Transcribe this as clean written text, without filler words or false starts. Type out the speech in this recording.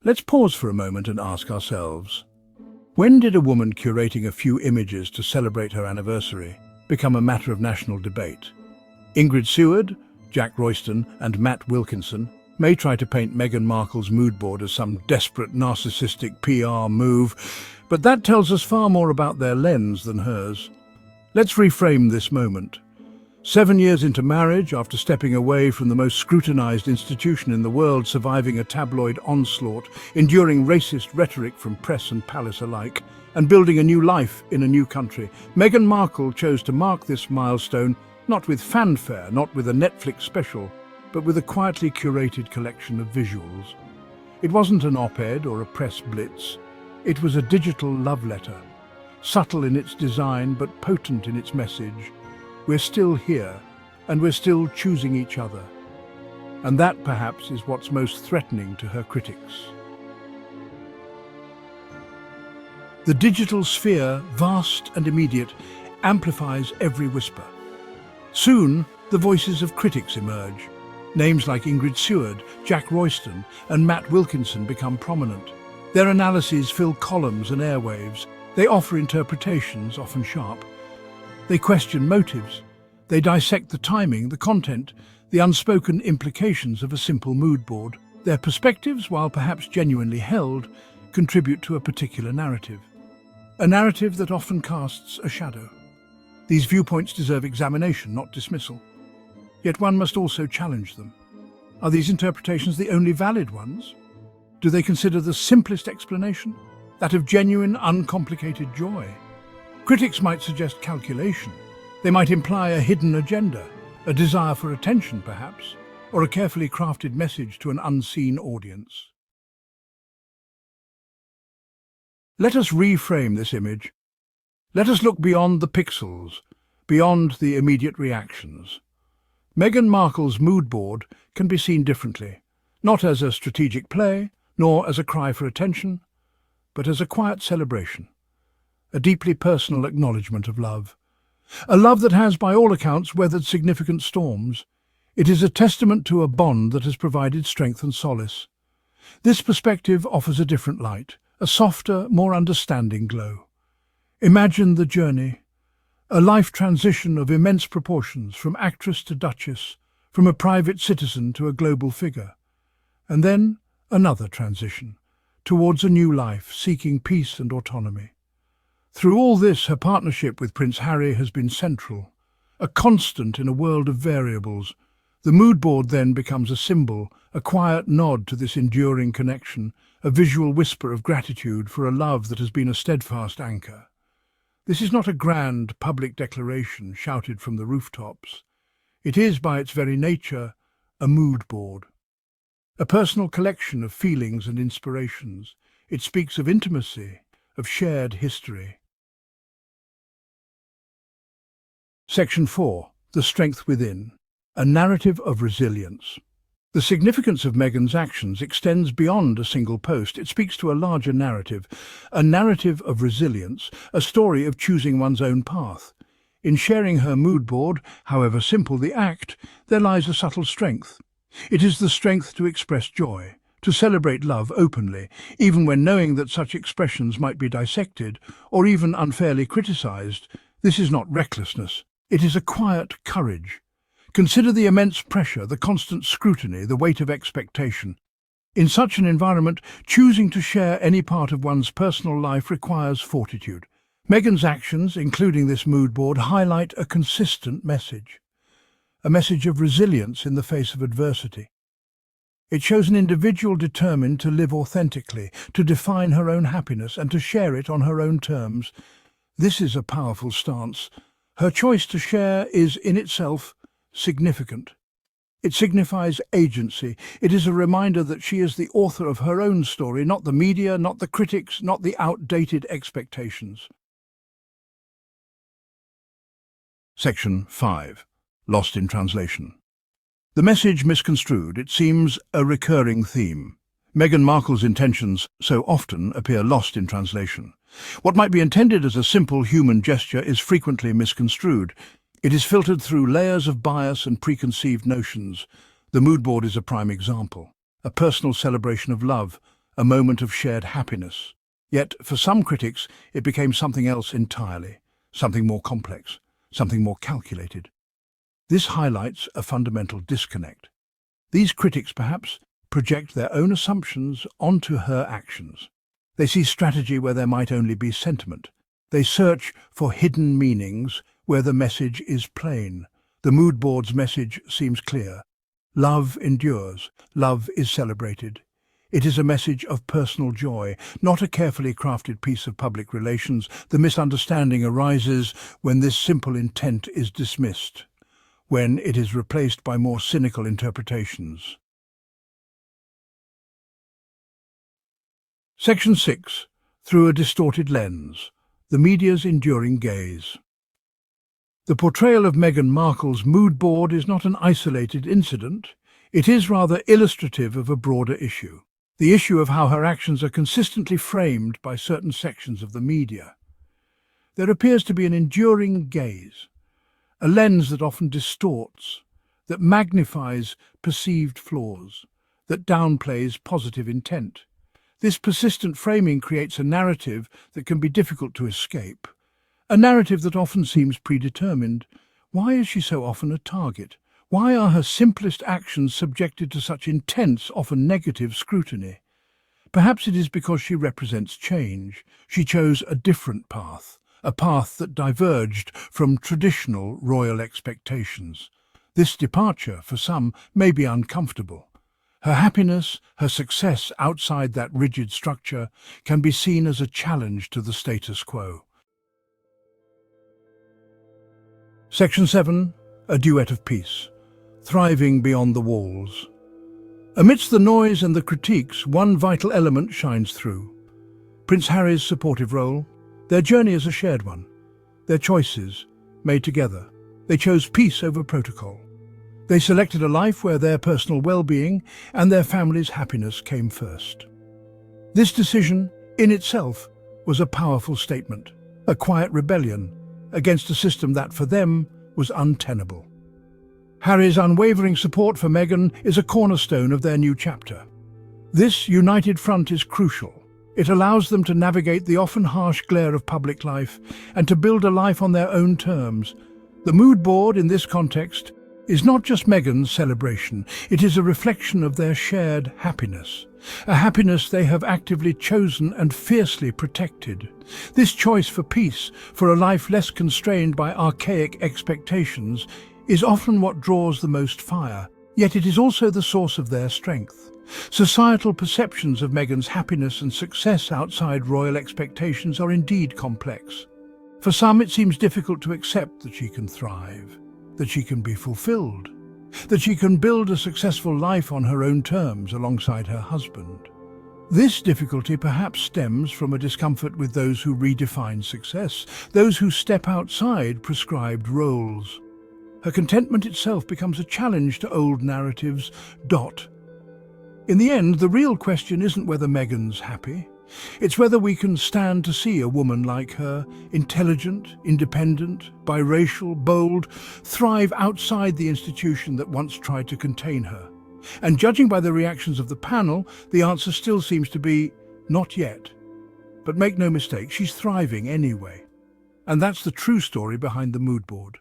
Let's pause for a moment and ask ourselves, when did a woman curating a few images to celebrate her anniversary become a matter of national debate? Ingrid Seward, Jack Royston and Matt Wilkinson may try to paint Meghan Markle's Moodboard as some desperate narcissistic PR move, but that tells us far more about their lens than hers. Let's reframe this moment. 7 years into marriage, after stepping away from the most scrutinized institution in the world, surviving a tabloid onslaught, enduring racist rhetoric from press and palace alike, and building a new life in a new country, Meghan Markle chose to mark this milestone not with fanfare, not with a Netflix special, but with a quietly curated collection of visuals. It wasn't an op-ed or a press blitz. It was a digital love letter, subtle in its design but potent in its message. We're still here, and we're still choosing each other. And that, perhaps, is what's most threatening to her critics. The digital sphere, vast and immediate, amplifies every whisper. Soon, the voices of critics emerge. Names like Ingrid Seward, Jack Royston and Matt Wilkinson become prominent. Their analyses fill columns and airwaves. They offer interpretations, often sharp. They question motives. They dissect the timing, the content, the unspoken implications of a simple mood board. Their perspectives, while perhaps genuinely held, contribute to a particular narrative. A narrative that often casts a shadow. These viewpoints deserve examination, not dismissal. Yet one must also challenge them. Are these interpretations the only valid ones? Do they consider the simplest explanation, that of genuine, uncomplicated joy? Critics might suggest calculation. They might imply a hidden agenda, a desire for attention perhaps, or a carefully crafted message to an unseen audience. Let us reframe this image. Let us look beyond the pixels, beyond the immediate reactions. Meghan Markle's Moodboard can be seen differently, not as a strategic play, nor as a cry for attention, but as a quiet celebration, a deeply personal acknowledgement of love. A love that has, by all accounts, weathered significant storms. It is a testament to a bond that has provided strength and solace. This perspective offers a different light, a softer, more understanding glow. Imagine the journey, a life transition of immense proportions, from actress to duchess, from a private citizen to a global figure. And then another transition, towards a new life, seeking peace and autonomy. Through all this, her partnership with Prince Harry has been central, a constant in a world of variables. The Moodboard then becomes a symbol, a quiet nod to this enduring connection, a visual whisper of gratitude for a love that has been a steadfast anchor. This is not a grand public declaration shouted from the rooftops. It is, by its very nature, a Moodboard, a personal collection of feelings and inspirations. It speaks of intimacy, of shared history. Section 4. The Strength Within. A narrative of resilience. The significance of Meghan's actions extends beyond a single post. It speaks to a larger narrative, a narrative of resilience, a story of choosing one's own path. In sharing her Moodboard, however simple the act, there lies a subtle strength. It is the strength to express joy, to celebrate love openly, even when knowing that such expressions might be dissected or even unfairly criticized. This is not recklessness. It is a quiet courage. Consider the immense pressure, the constant scrutiny, the weight of expectation. In such an environment, choosing to share any part of one's personal life requires fortitude. Meghan's actions, including this Moodboard, highlight a consistent message. A message of resilience in the face of adversity. It shows an individual determined to live authentically, to define her own happiness and to share it on her own terms. This is a powerful stance. Her choice to share is, in itself, significant. It signifies agency. It is a reminder that she is the author of her own story, not the media, not the critics, not the outdated expectations. Section 5. Lost in translation. The message misconstrued, it seems a recurring theme. Meghan Markle's intentions so often appear lost in translation. What might be intended as a simple human gesture is frequently misconstrued. It is filtered through layers of bias and preconceived notions. The Moodboard is a prime example, a personal celebration of love, a moment of shared happiness. Yet, for some critics, it became something else entirely, something more complex, something more calculated. This highlights a fundamental disconnect. These critics, perhaps, project their own assumptions onto her actions. They see strategy where there might only be sentiment. They search for hidden meanings where the message is plain. The Moodboard's message seems clear. Love endures. Love is celebrated. It is a message of personal joy, not a carefully crafted piece of public relations. The misunderstanding arises when this simple intent is dismissed, when it is replaced by more cynical interpretations. Section 6. Through a distorted lens. The media's enduring gaze. The portrayal of Meghan Markle's Moodboard is not an isolated incident. It is rather illustrative of a broader issue. The issue of how her actions are consistently framed by certain sections of the media. There appears to be an enduring gaze, a lens that often distorts, that magnifies perceived flaws, that downplays positive intent. This persistent framing creates a narrative that can be difficult to escape, a narrative that often seems predetermined. Why is she so often a target? Why are her simplest actions subjected to such intense, often negative scrutiny? Perhaps it is because she represents change. She chose a different path, a path that diverged from traditional royal expectations. This departure, for some, may be uncomfortable. Her happiness, her success outside that rigid structure, can be seen as a challenge to the status quo. Section 7. A Duet of Peace. Thriving beyond the walls. Amidst the noise and the critiques, one vital element shines through. Prince Harry's supportive role. Their journey is a shared one. Their choices, made together. They chose peace over protocol. They selected a life where their personal well-being and their family's happiness came first. This decision, in itself, was a powerful statement, a quiet rebellion against a system that, for them, was untenable. Harry's unwavering support for Meghan is a cornerstone of their new chapter. This united front is crucial. It allows them to navigate the often harsh glare of public life and to build a life on their own terms. The Moodboard, in this context, is not just Meghan's celebration, it is a reflection of their shared happiness, a happiness they have actively chosen and fiercely protected. This choice for peace, for a life less constrained by archaic expectations, is often what draws the most fire, yet it is also the source of their strength. Societal perceptions of Meghan's happiness and success outside royal expectations are indeed complex. For some, it seems difficult to accept that she can thrive, that she can be fulfilled, that she can build a successful life on her own terms alongside her husband. This difficulty perhaps stems from a discomfort with those who redefine success, those who step outside prescribed roles. Her contentment itself becomes a challenge to old narratives. In the end, the real question isn't whether Meghan's happy. It's whether we can stand to see a woman like her, intelligent, independent, biracial, bold, thrive outside the institution that once tried to contain her. And judging by the reactions of the panel, the answer still seems to be, not yet. But make no mistake, she's thriving anyway. And that's the true story behind the Moodboard.